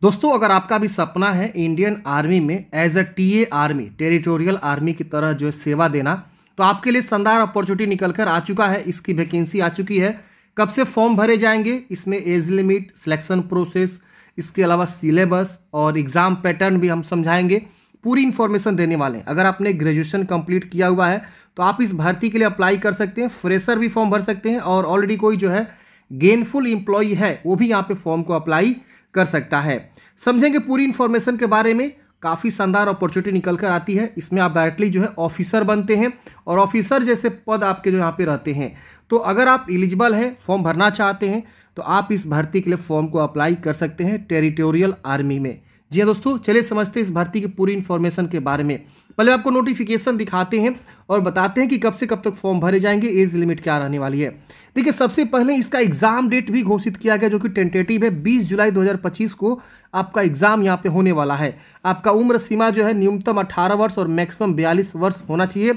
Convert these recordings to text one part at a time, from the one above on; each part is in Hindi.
दोस्तों, अगर आपका भी सपना है इंडियन आर्मी में as a TA army, territorial army की तरह जो है सेवा देना, तो आपके लिए शानदार अपॉर्चुनिटी निकल कर आ चुका है। इसकी वैकेंसी आ चुकी है। कब से फॉर्म भरे जाएंगे, इसमें एज लिमिट, सिलेक्शन प्रोसेस, इसके अलावा सिलेबस और एग्ज़ाम पैटर्न भी हम समझाएंगे। पूरी इन्फॉर्मेशन देने वाले हैं। अगर आपने ग्रेजुएशन कंप्लीट किया हुआ है तो आप इस भर्ती के लिए अप्लाई कर सकते हैं। फ्रेशर भी फॉर्म भर सकते हैं और ऑलरेडी कोई जो है गेनफुल एम्प्लॉई है वो भी यहाँ पे फॉर्म को अप्लाई कर सकता है। समझेंगे पूरी इन्फॉर्मेशन के बारे में। काफ़ी शानदार अपॉर्चुनिटी निकल कर आती है। इसमें आप डायरेक्टली जो है ऑफिसर बनते हैं और ऑफिसर जैसे पद आपके जो यहाँ पे रहते हैं। तो अगर आप एलिजिबल हैं, फॉर्म भरना चाहते हैं, तो आप इस भर्ती के लिए फॉर्म को अप्लाई कर सकते हैं टेरिटोरियल आर्मी में। जी हाँ दोस्तों, चलिए समझते हैं इस भर्ती की पूरी इन्फॉर्मेशन के बारे में। पहले आपको नोटिफिकेशन दिखाते हैं और बताते हैं कि कब से कब तक फॉर्म भरे जाएंगे, एज लिमिट क्या रहने वाली है। देखिए, सबसे पहले इसका एग्जाम डेट भी घोषित किया गया जो कि टेंटेटिव है। 20 जुलाई 2025 को आपका एग्जाम यहाँ पे होने वाला है। आपका उम्र सीमा जो है न्यूनतम 18 वर्ष और मैक्सिमम 42 वर्ष होना चाहिए।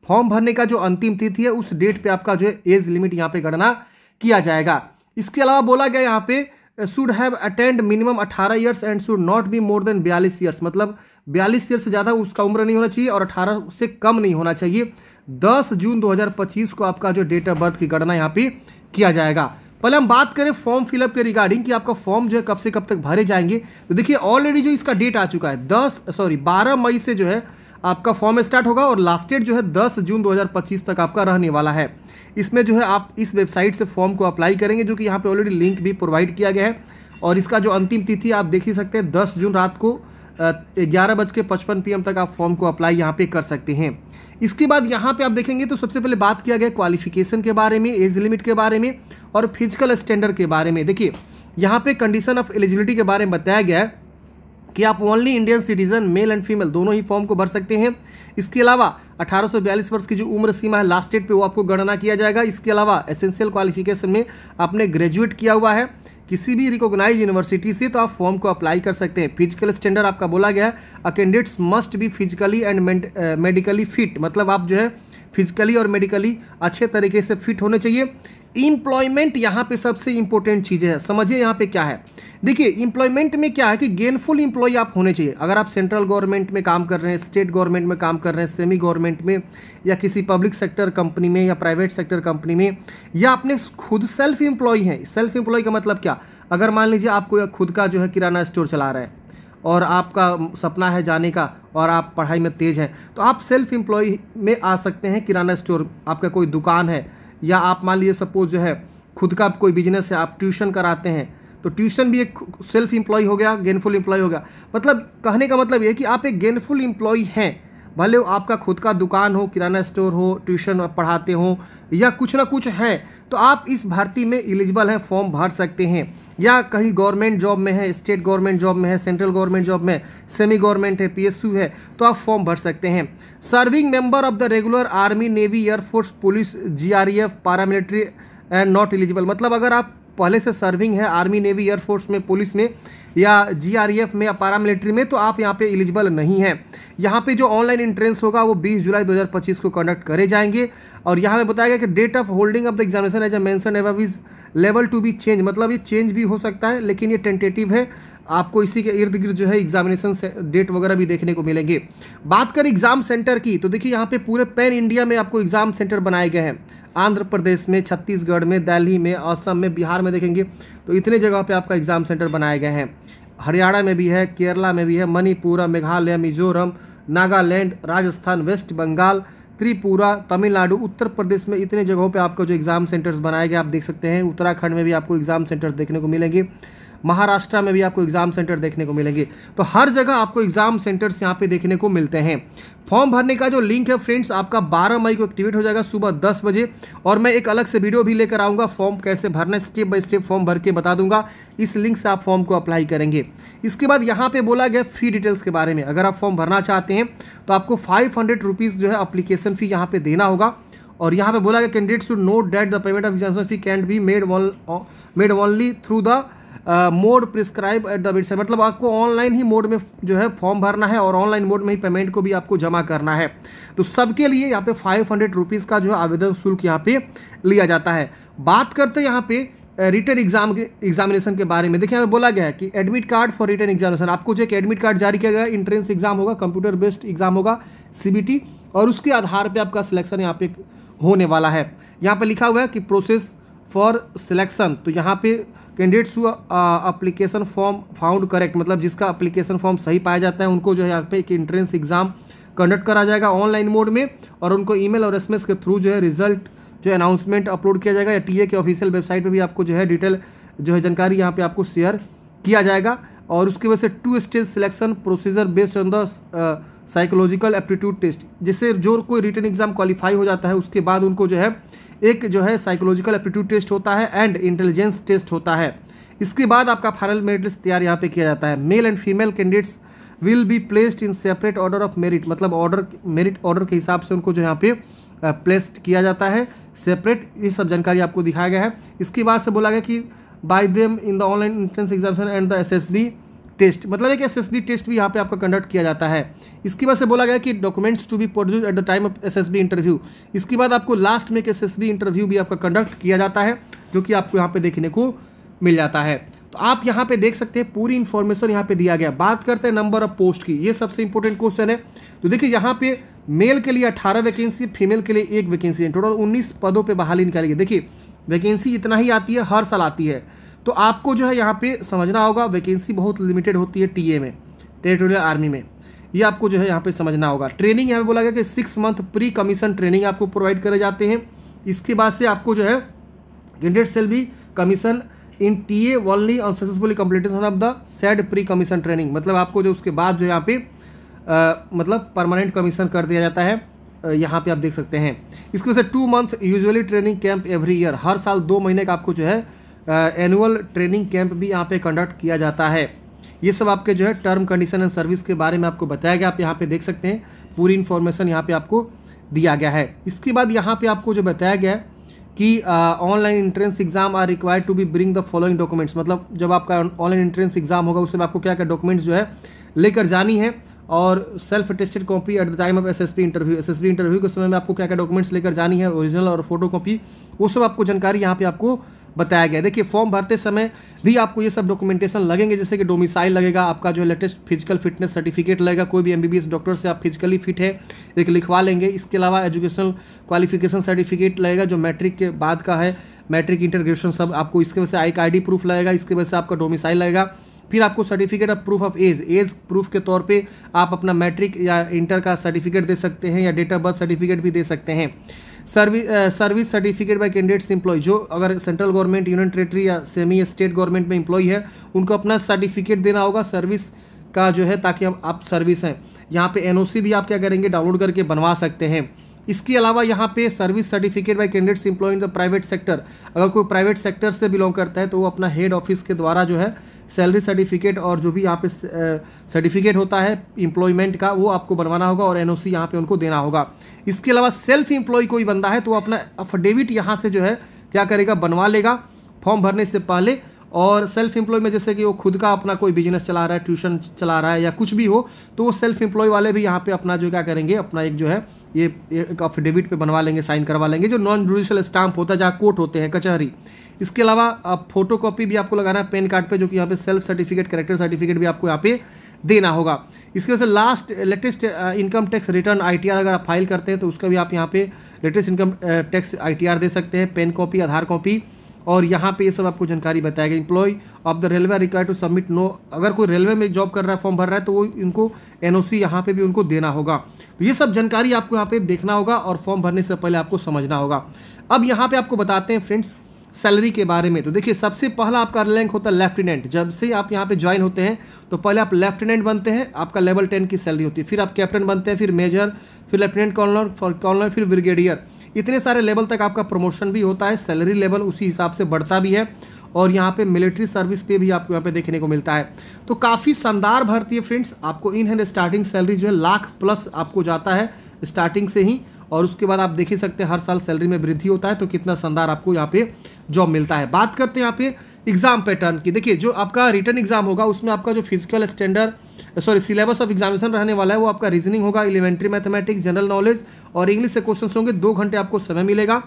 फॉर्म भरने का जो अंतिम तिथि है उस डेट पे आपका जो है एज लिमिट यहाँ पे गणना किया जाएगा। इसके अलावा बोला गया यहाँ पे should have attend minimum 18 years and should not be more than 42 years, मतलब 42 ईयर से ज़्यादा उसका उम्र नहीं होना चाहिए और 18 से कम नहीं होना चाहिए। 10 जून 2025 को आपका जो डेट ऑफ बर्थ की गणना यहाँ पे किया जाएगा। पहले हम बात करें फॉर्म फिलअप के रिगार्डिंग कि आपका फॉर्म जो है कब से कब तक भरे जाएंगे। तो देखिए, ऑलरेडी जो इसका डेट आ चुका है 12 मई से जो है आपका फॉर्म स्टार्ट होगा और लास्ट डेट जो है 10 जून 2025 तक आपका रहने वाला है। इसमें जो है आप इस वेबसाइट से फॉर्म को अप्लाई करेंगे जो कि यहाँ पे ऑलरेडी लिंक भी प्रोवाइड किया गया है। और इसका जो अंतिम तिथि आप देख ही सकते हैं, 10 जून रात को 11:55 PM तक आप फॉर्म को अप्लाई यहाँ पे कर सकते हैं। इसके बाद यहाँ पे आप देखेंगे तो सबसे पहले बात किया गया क्वालिफिकेशन के बारे में, एज लिमिट के बारे में और फिजिकल स्टैंडर्ड के बारे में। देखिए, यहाँ पे कंडीशन ऑफ एलिजिबिलिटी के बारे में बताया गया है कि आप only Indian citizen male and female दोनों ही फॉर्म को भर सकते हैं। इसके अलावा 18 से 42 वर्ष की जो उम्र सीमा है लास्ट डेट पे वो आपको गणना किया जाएगा। इसके अलावा एसेंशियल क्वालिफिकेशन में आपने ग्रेजुएट किया हुआ है किसी भी रिकॉग्नाइज यूनिवर्सिटी से तो आप फॉर्म को अप्लाई कर सकते हैं। फिजिकल स्टैंडर्ड आपका बोला गया है uh candidates must be physically and medically fit, मतलब आप जो है फिजिकली और मेडिकली अच्छे तरीके से फिट होने चाहिए। एम्प्लॉयमेंट यहाँ पे सबसे इंपॉर्टेंट चीज़ है, समझिए यहाँ पे क्या है। देखिए, एम्प्लॉयमेंट में क्या है कि गेनफुल एम्प्लॉय आप होने चाहिए। अगर आप सेंट्रल गवर्नमेंट में काम कर रहे हैं, स्टेट गवर्नमेंट में काम कर रहे हैं, सेमी गवर्नमेंट में या किसी पब्लिक सेक्टर कंपनी में या प्राइवेट सेक्टर कंपनी में, या अपने खुद सेल्फ एम्प्लॉय हैं। सेल्फ एम्प्लॉय का मतलब क्या, अगर मान लीजिए आपको खुद का जो है किराना स्टोर चला रहे हैं और आपका सपना है जाने का और आप पढ़ाई में तेज हैं, तो आप सेल्फ एम्प्लॉय में आ सकते हैं। किराना स्टोर, आपका कोई दुकान है या आप मान लीजिए सपोज जो है खुद का कोई बिजनेस है, आप ट्यूशन कराते हैं, तो ट्यूशन भी एक सेल्फ एम्प्लॉय हो गया, गेनफुल एम्प्लॉय हो गया। मतलब कहने का मतलब ये है कि आप एक गेनफुल एम्प्लॉय हैं, भले आपका खुद का दुकान हो, किराना स्टोर हो, ट्यूशन पढ़ाते हो या कुछ ना कुछ है, तो आप इस भर्ती में एलिजिबल हैं, फॉर्म भर सकते हैं। या कहीं गवर्नमेंट जॉब में है, स्टेट गवर्नमेंट जॉब में है, सेंट्रल गवर्नमेंट जॉब में, सेमी गवर्नमेंट है, PSU है, तो आप फॉर्म भर सकते हैं। Serving member of the regular army, navy, air force, police, GREF, paramilitary and not eligible, मतलब अगर आप पहले से सर्विंग है आर्मी, नेवी, एयरफोर्स में, पुलिस में या GREF में या पैरामिलिट्री में, तो आप यहाँ पे एलिजिबल नहीं हैं। यहाँ पे जो ऑनलाइन एंट्रेंस होगा वो 20 जुलाई 2025 को कंडक्ट करे जाएंगे। और यहाँ पे बताया गया कि date of holding of the examination as a mention above is लेवल टू बी चेंज, मतलब ये चेंज भी हो सकता है, लेकिन ये टेंटेटिव है। आपको इसी के इर्द गिर्द जो है एग्जामिनेशन डेट वगैरह भी देखने को मिलेंगे। बात करें एग्जाम सेंटर की, तो देखिए यहाँ पे पूरे पैन इंडिया में आपको एग्जाम सेंटर बनाए गए हैं। आंध्र प्रदेश में, छत्तीसगढ़ में, दिल्ली में, असम में, बिहार में देखेंगे तो इतने जगह पे आपका एग्जाम सेंटर बनाए गए हैं। हरियाणा में भी है, केरला में भी है, मणिपुर, मेघालय, मिजोरम, नागालैंड, राजस्थान, वेस्ट बंगाल, त्रिपुरा, तमिलनाडु, उत्तर प्रदेश में इतने जगहों पे आपको जो एग्ज़ाम सेंटर्स बनाए गए आप देख सकते हैं। उत्तराखंड में भी आपको एग्ज़ाम सेंटर देखने को मिलेंगे, महाराष्ट्र में भी आपको एग्जाम सेंटर देखने को मिलेंगे। तो हर जगह आपको एग्जाम सेंटर्स यहाँ पे देखने को मिलते हैं। फॉर्म भरने का जो लिंक है फ्रेंड्स आपका 12 मई को एक्टिवेट हो जाएगा सुबह 10 बजे, और मैं एक अलग से वीडियो भी लेकर आऊँगा। फॉर्म कैसे भरना है स्टेप बाय स्टेप फॉर्म भर के बता दूंगा। इस लिंक से आप फॉर्म को अप्लाई करेंगे। इसके बाद यहाँ पे बोला गया फी डिटेल्स के बारे में। अगर आप फॉर्म भरना चाहते हैं तो आपको 500 रुपीज़ जो है अप्लीकेशन फ़ी यहाँ पे देना होगा। और यहाँ पे बोला गया candidate should note that the payment of examination fee can be made only through the mode prescribe at the website, मतलब आपको ऑनलाइन ही मोड में जो है फॉर्म भरना है और ऑनलाइन मोड में ही पेमेंट को भी आपको जमा करना है। तो सबके लिए यहाँ पे 500 रुपीज़ का जो है आवेदन शुल्क यहाँ पे लिया जाता है। बात करते हैं यहाँ पे रिटन एग्जामिनेशन के बारे में देखिए हमें बोला गया है कि admit card for written examination, आपको जो एक एडमिट कार्ड जारी किया गया, इंट्रेंस एग्जाम होगा, कंप्यूटर बेस्ड एग्जाम होगा सीबीटी, और उसके आधार पे आपका सिलेक्शन यहाँ पे होने वाला है। यहाँ पे लिखा हुआ है कि प्रोसेस फॉर सिलेक्शन, तो यहाँ पे candidates who application form found correct, मतलब जिसका अप्लीकेशन फॉर्म सही पाया जाता है उनको जो है यहाँ पे एक इंट्रेंस एग्जाम कंडक्ट करा जाएगा ऑनलाइन मोड में, और उनको ईमेल और एसएमएस के थ्रू जो है रिजल्ट जो अनाउंसमेंट अपलोड किया जाएगा, या टीए के ऑफिशियल वेबसाइट पे भी आपको जो है डिटेल जो है जानकारी यहाँ पे आपको शेयर किया जाएगा। और उसकी वजह से 2 stage selection procedure based on the psychological aptitude test, जिससे जो कोई रिटन एग्जाम क्वालिफाई हो जाता है उसके बाद उनको जो है एक जो है साइकोलॉजिकल एप्टीट्यूड टेस्ट होता है एंड इंटेलिजेंस टेस्ट होता है। इसके बाद आपका फाइनल मेरिट लिस्ट तैयार यहाँ पे किया जाता है। Male and female candidates will be placed in separate order of merit, मतलब मेरिट ऑर्डर के हिसाब से उनको जो यहाँ पे प्लेस्ड किया जाता है सेपरेट। ये सब जानकारी आपको दिखाया गया है। इसके बाद से बोला गया कि by them in the online entrance examination and the SSB test, मतलब एक एसएसबी टेस्ट भी यहाँ पे आपका कंडक्ट किया जाता है। इसके बाद से बोला गया कि documents to be produce at the time of SSB interview. इसके बाद आपको लास्ट में एक एसएसबी इंटरव्यू भी आपका कंडक्ट किया जाता है, जो कि आपको यहाँ पे देखने को मिल जाता है। तो आप यहाँ पे देख सकते हैं पूरी इन्फॉर्मेशन यहाँ पे दिया गया। बात करते हैं नंबर ऑफ पोस्ट की, ये सबसे इंपॉर्टेंट क्वेश्चन है। तो देखिए यहाँ पे मेल के लिए 18 वैकेंसी, फीमेल के लिए 1 वैकेंसी है, टोटल 19 पदों पे बहाली निकाली गई। देखिए वैकेंसी इतना ही आती है, हर साल आती है, तो आपको जो है यहाँ पे समझना होगा वैकेंसी बहुत लिमिटेड होती है टीए में, टेरिटोरियल आर्मी में, ये आपको जो है यहाँ पे समझना होगा। ट्रेनिंग यहाँ पे बोला गया कि 6 मंथ प्री कमीशन ट्रेनिंग आपको प्रोवाइड करे जाते हैं। इसके बाद से आपको जो है कैंडिडेट सेल भी commission in TA only on successfully completion of the said pre commission training, मतलब आपको जो उसके बाद जो यहाँ पे मतलब परमानेंट कमीशन कर दिया जाता है, यहाँ पे आप देख सकते हैं। इसकी वजह से 2 month usually training camp every year, हर साल 2 महीने का आपको जो है एनुअल ट्रेनिंग कैंप भी यहाँ पे कंडक्ट किया जाता है। ये सब आपके जो है टर्म कंडीशन एंड सर्विस के बारे में आपको बताया गया, आप यहाँ पे देख सकते हैं पूरी इन्फॉर्मेशन यहाँ पे आपको दिया गया है। इसके बाद यहाँ पे आपको जो बताया गया है कि online entrance exam are required to be bring the following documents, मतलब जब आपका ऑनलाइन एंट्रेंस एग्जाम होगा उसमें आपको क्या क्या डॉक्यूमेंट्स जो है लेकर जानी है, और self attested copy eight the time of SSB interview के समय में आपको क्या क्या डॉक्यूमेंट्स लेकर जानी है, ओरिजिनल और फोटो कॉपी, वो सब आपको जानकारी यहाँ पे आपको बताया गया है। देखिए फॉर्म भरते समय भी आपको ये सब डॉक्यूमेंटेशन लगेंगे, जैसे कि डोमिसाइल लगेगा, आपका जो लेटेस्ट फिजिकल फिटनेस सर्टिफिकेट लगेगा, कोई भी एमबीबीएस डॉक्टर से आप फिजिकली फिट है एक लिखवा लेंगे। इसके अलावा एजुकेशनल क्वालिफिकेशन सर्टिफिकेट लगेगा जो मैट्रिक के बाद का है, मैट्रिक इंटीग्रेशन सब आपको, इसके वजह से आई ID प्रूफ लगेगा, इसके वजह से आपका डोमिसाइल लगेगा। फिर आपको certificate of proof of age proof के तौर पे आप अपना मैट्रिक या इंटर का सर्टिफिकेट दे सकते हैं, या डेट ऑफ बर्थ सर्टिफिकेट भी दे सकते हैं। Service certificate by candidates employ, जो अगर सेंट्रल गवर्नमेंट, यूनियन टेरेटरी या सेमी स्टेट गवर्नमेंट में एम्प्लॉय है उनको अपना सर्टिफिकेट देना होगा सर्विस का जो है, ताकि आप सर्विस हैं। यहाँ पे NOC भी आप क्या करेंगे डाउनलोड करके बनवा सकते हैं। इसके अलावा यहाँ पे service certificate by candidates employ in the private sector, अगर कोई प्राइवेट सेक्टर से बिलोंग करता है तो वो अपना हेड ऑफिस के द्वारा जो है सैलरी सर्टिफिकेट और जो भी यहाँ पे सर्टिफिकेट होता है एम्प्लॉयमेंट का वो आपको बनवाना होगा, और NOC यहाँ पे उनको देना होगा। इसके अलावा सेल्फ एम्प्लॉय कोई बंदा है तो अपना अफिडेविट यहाँ से जो है क्या करेगा बनवा लेगा फॉर्म भरने से पहले। और सेल्फ एम्प्लॉय में जैसे कि वो खुद का अपना कोई बिजनेस चला रहा है, ट्यूशन चला रहा है या कुछ भी हो, तो वो सेल्फ एम्प्लॉय वाले भी यहाँ पे अपना जो क्या करेंगे अपना एक जो है ये एक अफिडेविट पे बनवा लेंगे, साइन करवा लेंगे, जो नॉन जुडिशियल स्टाम्प होता है जहाँ कोर्ट होते हैं, कचहरी। इसके अलावा आप फोटो कॉपी भी आपको लगाना है पैन कार्ड पे, जो कि यहाँ पे सेल्फ सर्टिफिकेट कैरेक्टर सर्टिफिकेट भी आपको यहाँ पे देना होगा। इसके वजह से latest income tax return ITR अगर आप फाइल करते हैं तो उसका भी आप यहाँ पे लेटेस्ट इनकम टैक्स ITR दे सकते हैं, पेन कॉपी, आधार कॉपी, और यहाँ पे ये सब आपको जानकारी बताया गया। Employ of the railway required to submit no, अगर कोई रेलवे में जॉब कर रहा है फॉर्म भर रहा है तो वो इनको NOC यहाँ पे भी उनको देना होगा। तो ये सब जानकारी आपको यहाँ पे देखना होगा और फॉर्म भरने से पहले आपको समझना होगा। अब यहाँ पे आपको बताते हैं फ्रेंड्स सैलरी के बारे में। तो देखिए सबसे पहला आपका रैंक होता है लेफ्टिनेंट। जब से आप यहाँ पे ज्वाइन होते हैं तो पहले आप लेफ्टिनेंट बनते हैं, आपका लेवल 10 की सैलरी होती है, फिर आप कैप्टन बनते हैं, फिर मेजर, फिर लेफ्टिनेंट कर्नल, फिर ब्रिगेडियर। इतने सारे लेवल तक आपका प्रमोशन भी होता है, सैलरी लेवल उसी हिसाब से बढ़ता भी है, और यहाँ पे मिलिट्री सर्विस पे भी आपको यहाँ पे देखने को मिलता है। तो काफ़ी शानदार भर्ती है फ्रेंड्स। आपको इन हैंड स्टार्टिंग सैलरी जो है ₹1,00,000+ आपको जाता है स्टार्टिंग से ही, और उसके बाद आप देख ही सकते हैं हर साल सैलरी में वृद्धि होता है, तो कितना शानदार आपको यहाँ पे जॉब मिलता है। बात करते हैं यहाँ पे एग्जाम पैटर्न की। देखिए जो आपका रिटन एग्जाम होगा उसमें आपका जो फिजिकल सिलेबस ऑफ एग्जामिनेशन रहने वाला है वो आपका रीजनिंग होगा, एलिमेंट्री मैथमेटिक्स, जनरल नॉलेज और इंग्लिश से क्वेश्चन होंगे। 2 घंटे आपको समय मिलेगा।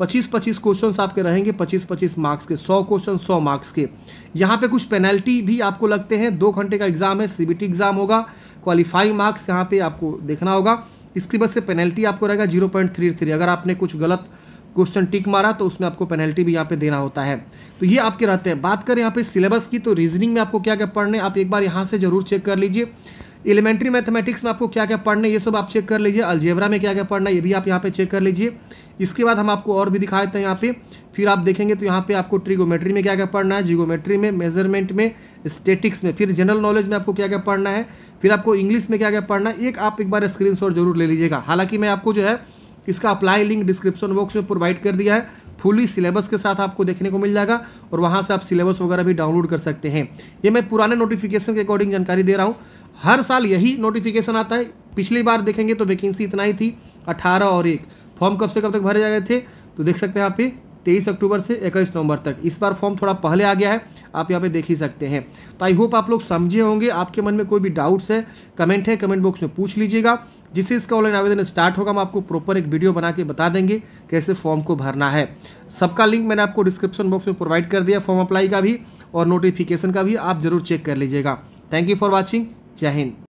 25-25 क्वेश्चंस आपके रहेंगे, 25-25 मार्क्स के, 100 क्वेश्चन 100 मार्क्स के। यहाँ पे कुछ पेनल्टी भी आपको लगते हैं। 2 घंटे का एग्जाम है, सीबीटी एग्जाम होगा, क्वालिफाइंग मार्क्स यहाँ पे आपको देखना होगा। इसकी वजह से पेनल्टी आपको रहेगा 0.33। अगर आपने कुछ गलत क्वेश्चन टिक मारा तो उसमें आपको पेनल्टी भी यहाँ पे देना होता है। तो ये आपके रहते हैं। बात करें यहाँ पे सिलेबस की, तो रीजनिंग में आपको क्या क्या पढ़ने, आप एक बार यहाँ से जरूर चेक कर लीजिए। एलिमेंट्री मैथमेटिक्स में आपको क्या क्या पढ़ना है ये सब आप चेक कर लीजिए। अलजेब्रा में क्या क्या पढ़ना है ये भी आप यहाँ पे चेक कर लीजिए। इसके बाद हम आपको और भी दिखा देते हैं यहाँ पे। फिर आप देखेंगे तो यहाँ पे आपको ट्रिगोमेट्री में क्या क्या पढ़ना है, जियोमेट्री में, मेजरमेंट में, स्टैटिक्स में, फिर जनरल नॉलेज में आपको क्या क्या पढ़ना है, फिर आपको इंग्लिश में क्या क्या पढ़ना है। आप एक बार स्क्रीनशॉट जरूर ले लीजिएगा। हालांकि मैं आपको जो है इसका अप्लाई लिंक डिस्क्रिप्शन बॉक्स में प्रोवाइड कर दिया है। फुली सिलेबस के साथ आपको देखने को मिल जाएगा और वहाँ से आप सिलेबस वगैरह भी डाउनलोड कर सकते हैं। ये मैं पुराने नोटिफिकेशन के अकॉर्डिंग जानकारी दे रहा हूँ। हर साल यही नोटिफिकेशन आता है। पिछली बार देखेंगे तो वैकेंसी इतना ही थी, 18 और 1। फॉर्म कब से कब तक भरे जा गए थे तो देख सकते हैं यहाँ पे 23 अक्टूबर से 21 नवंबर तक। इस बार फॉर्म थोड़ा पहले आ गया है, आप यहाँ पे देख ही सकते हैं। तो आई होप आप लोग समझे होंगे। आपके मन में कोई भी डाउट्स है, कमेंट बॉक्स में पूछ लीजिएगा। जिससे इसका ऑनलाइन आवेदन स्टार्ट होगा हम आपको प्रॉपर एक वीडियो बना के बता देंगे कैसे फॉर्म को भरना है। सबका लिंक मैंने आपको डिस्क्रिप्शन बॉक्स में प्रोवाइड कर दिया, फॉर्म अप्लाई का भी और नोटिफिकेशन का भी, आप जरूर चेक कर लीजिएगा। Thank you for watching. जय हिंद।